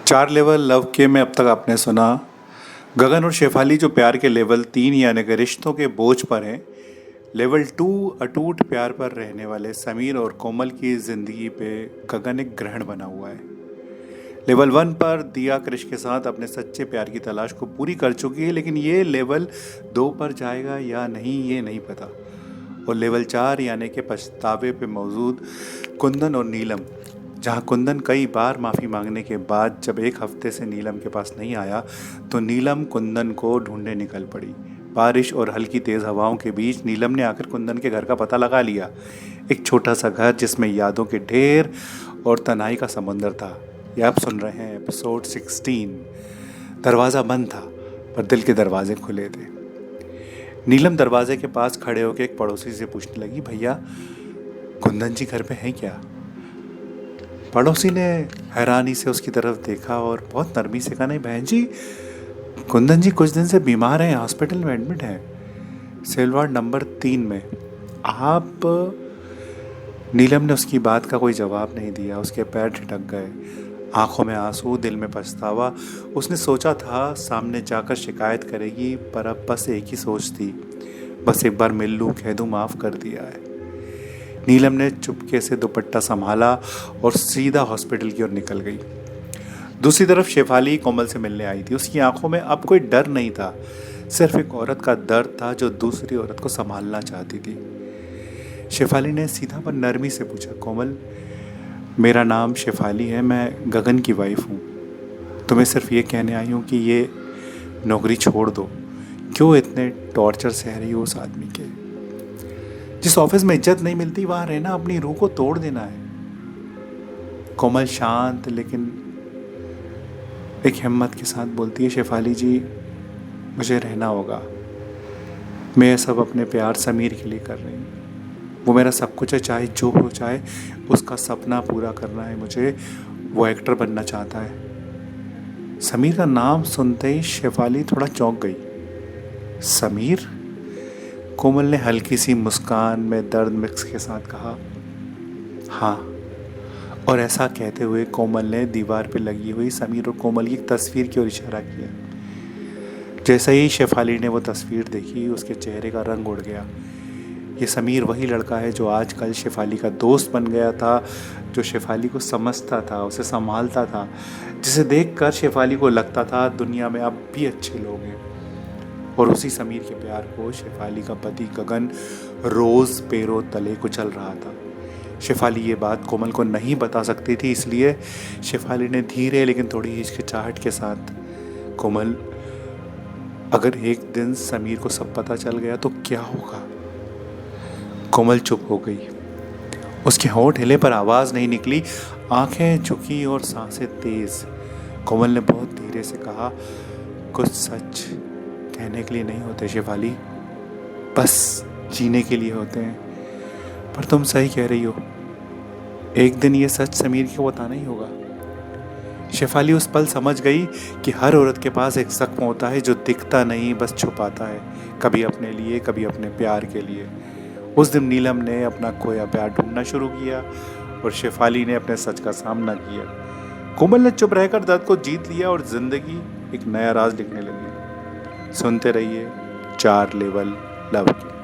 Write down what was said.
4 level love के में अब तक आपने सुना। गगन और शेफाली जो प्यार के लेवल 3 यानी कि रिश्तों के बोझ पर हैं। लेवल 2 अटूट प्यार पर रहने वाले समीर और कोमल की ज़िंदगी पे गगन एक ग्रहण बना हुआ है। लेवल 1 पर दिया क्रिश के साथ अपने सच्चे प्यार की तलाश को पूरी कर चुकी है, लेकिन ये लेवल 2 पर जाएगा या नहीं ये नहीं पता। और लेवल 4 यानी कि पछतावे पे मौजूद कुंदन और नीलम, जहाँ कुंदन कई बार माफ़ी मांगने के बाद जब एक हफ्ते से नीलम के पास नहीं आया तो नीलम कुंदन को ढूंढने निकल पड़ी। बारिश और हल्की तेज़ हवाओं के बीच नीलम ने आकर कुंदन के घर का पता लगा लिया। एक छोटा सा घर जिसमें यादों के ढेर और तन्हाई का समुंदर था। ये आप सुन रहे हैं एपिसोड 16। दरवाज़ा बंद था पर दिल के दरवाजे खुले थे। नीलम दरवाजे के पास खड़े होकर एक पड़ोसी से पूछने लगी, भैया कुंदन जी घर पे हैं क्या? पड़ोसी ने हैरानी से उसकी तरफ देखा और बहुत नरमी से कहा, नहीं बहन जी, कुंदन जी कुछ दिन से बीमार हैं, हॉस्पिटल में एडमिट हैं, सेल वार्ड नंबर 3 में। आप? नीलम ने उसकी बात का कोई जवाब नहीं दिया। उसके पैर ठिठक गए, आंखों में आंसू, दिल में पछतावा। उसने सोचा था सामने जाकर शिकायत करेगी, पर अब बस एक ही सोच थी, बस एक बार मिल लूँ, कह दूँ माफ़ कर दिया है। नीलम ने चुपके से दुपट्टा संभाला और सीधा हॉस्पिटल की ओर निकल गई। दूसरी तरफ शेफाली कोमल से मिलने आई थी। उसकी आंखों में अब कोई डर नहीं था, सिर्फ एक औरत का दर्द था जो दूसरी औरत को संभालना चाहती थी। शेफाली ने सीधा पर नरमी से पूछा, कोमल मेरा नाम शेफाली है, मैं गगन की वाइफ हूँ। तुम्हें सिर्फ ये कहने आई हूँ कि ये नौकरी छोड़ दो। क्यों इतने टॉर्चर सह रही हो उस आदमी के? जिस ऑफिस में इज्जत नहीं मिलती वहां रहना अपनी रूह को तोड़ देना है। कोमल शांत लेकिन एक हिम्मत के साथ बोलती है, शेफाली जी मुझे रहना होगा। मैं सब अपने प्यार समीर के लिए कर रही हूँ। वो मेरा सब कुछ है, चाहे जो हो जाए उसका सपना पूरा करना है मुझे। वो एक्टर बनना चाहता है। समीर का नाम सुनते ही शेफाली थोड़ा चौंक गई। समीर? कोमल ने हल्की सी मुस्कान में दर्द मिक्स के साथ कहा, हाँ। और ऐसा कहते हुए कोमल ने दीवार पर लगी हुई समीर और कोमल की तस्वीर की ओर इशारा किया। जैसे ही शेफाली ने वो तस्वीर देखी उसके चेहरे का रंग उड़ गया। ये समीर वही लड़का है जो आजकल शेफाली का दोस्त बन गया था, जो शेफाली को समझता था, उसे संभालता था, जिसे देखकर शेफाली को लगता था दुनिया में अब भी अच्छे लोग हैं। और उसी समीर के प्यार को शेफाली का पति गगन रोज़ पैरों तले कुचल रहा था। शेफाली ये बात कोमल को नहीं बता सकती थी, इसलिए शेफाली ने धीरे लेकिन थोड़ी हिचकिचाहट के साथ, कोमल अगर एक दिन समीर को सब पता चल गया तो क्या होगा? कोमल चुप हो गई। उसके होंठ हिले पर आवाज़ नहीं निकली, आंखें झुकी और सांसें तेज। कोमल ने बहुत धीरे से कहा, कुछ सच कहने के लिए नहीं होते शेफाली, बस जीने के लिए होते हैं। पर तुम सही कह रही हो, एक दिन ये सच समीर को बताना ही होगा। शेफाली उस पल समझ गई कि हर औरत के पास एक जख्म होता है जो दिखता नहीं, बस छुपाता है, कभी अपने लिए कभी अपने प्यार के लिए। उस दिन नीलम ने अपना खोया प्यार ढूंढना शुरू किया और शेफाली ने अपने सच का सामना किया। कोमल ने चुप रहकर दर्द को जीत लिया और जिंदगी एक नया राज लिखने लगी। सुनते रहिए 4 लेवल लव के।